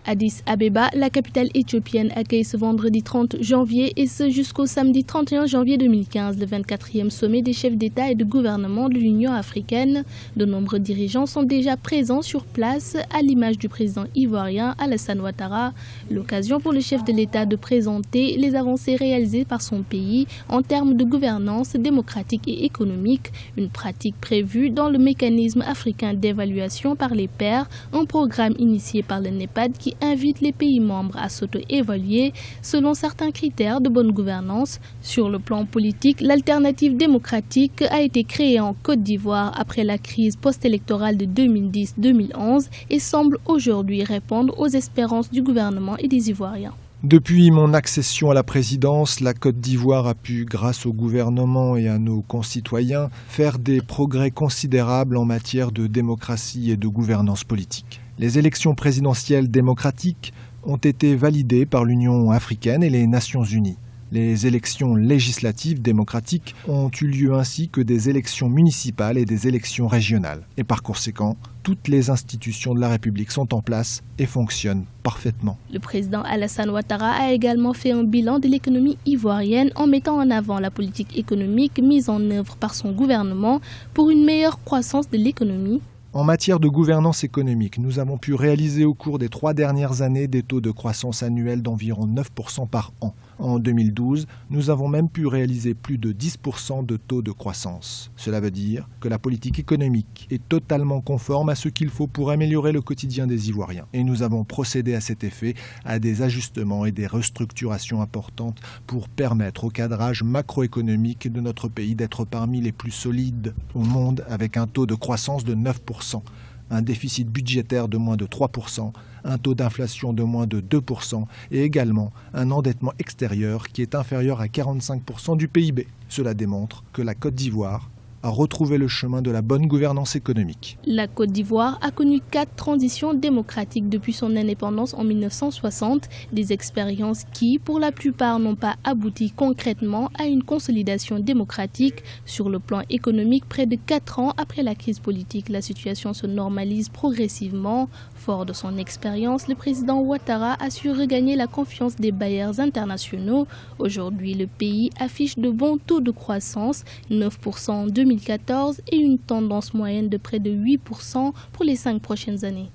Addis Abeba, la capitale éthiopienne, accueille ce vendredi 30 janvier et ce jusqu'au samedi 31 janvier 2015 le 24e sommet des chefs d'État et de gouvernement de l'Union africaine. De nombreux dirigeants sont déjà présents sur place, à l'image du président ivoirien Alassane Ouattara. L'occasion pour le chef de l'État de présenter les avancées réalisées par son pays en termes de gouvernance démocratique et économique, une pratique prévue dans le mécanisme africain d'évaluation par les pairs, un programme initié par le NEPAD qui invite les pays membres à s'auto-évaluer selon certains critères de bonne gouvernance. Sur le plan politique, l'alternative démocratique a été créée en Côte d'Ivoire après la crise post-électorale de 2010-2011 et semble aujourd'hui répondre aux espérances du gouvernement et des Ivoiriens. Depuis mon accession à la présidence, la Côte d'Ivoire a pu, grâce au gouvernement et à nos concitoyens, faire des progrès considérables en matière de démocratie et de gouvernance politique. Les élections présidentielles démocratiques ont été validées par l'Union africaine et les Nations unies. Les élections législatives démocratiques ont eu lieu ainsi que des élections municipales et des élections régionales. Et par conséquent, toutes les institutions de la République sont en place et fonctionnent parfaitement. Le président Alassane Ouattara a également fait un bilan de l'économie ivoirienne en mettant en avant la politique économique mise en œuvre par son gouvernement pour une meilleure croissance de l'économie. En matière de gouvernance économique, nous avons pu réaliser au cours des 3 dernières années des taux de croissance annuels d'environ 9% par an. En 2012, nous avons même pu réaliser plus de 10% de taux de croissance. Cela veut dire que la politique économique est totalement conforme à ce qu'il faut pour améliorer le quotidien des Ivoiriens. Et nous avons procédé à cet effet à des ajustements et des restructurations importantes pour permettre au cadrage macroéconomique de notre pays d'être parmi les plus solides au monde avec un taux de croissance de 9%. Un déficit budgétaire de moins de 3%, un taux d'inflation de moins de 2% et également un endettement extérieur qui est inférieur à 45% du PIB. Cela démontre que la Côte d'Ivoire a retrouvé le chemin de la bonne gouvernance économique. La Côte d'Ivoire a connu 4 transitions démocratiques depuis son indépendance en 1960, des expériences qui, pour la plupart, n'ont pas abouti concrètement à une consolidation démocratique. Sur le plan économique, près de 4 ans après la crise politique, la situation se normalise progressivement. Fort de son expérience, le président Ouattara a su regagner la confiance des bailleurs internationaux. Aujourd'hui, le pays affiche de bons taux de croissance, 9% en 2014 et une tendance moyenne de près de 8% pour les 5 prochaines années.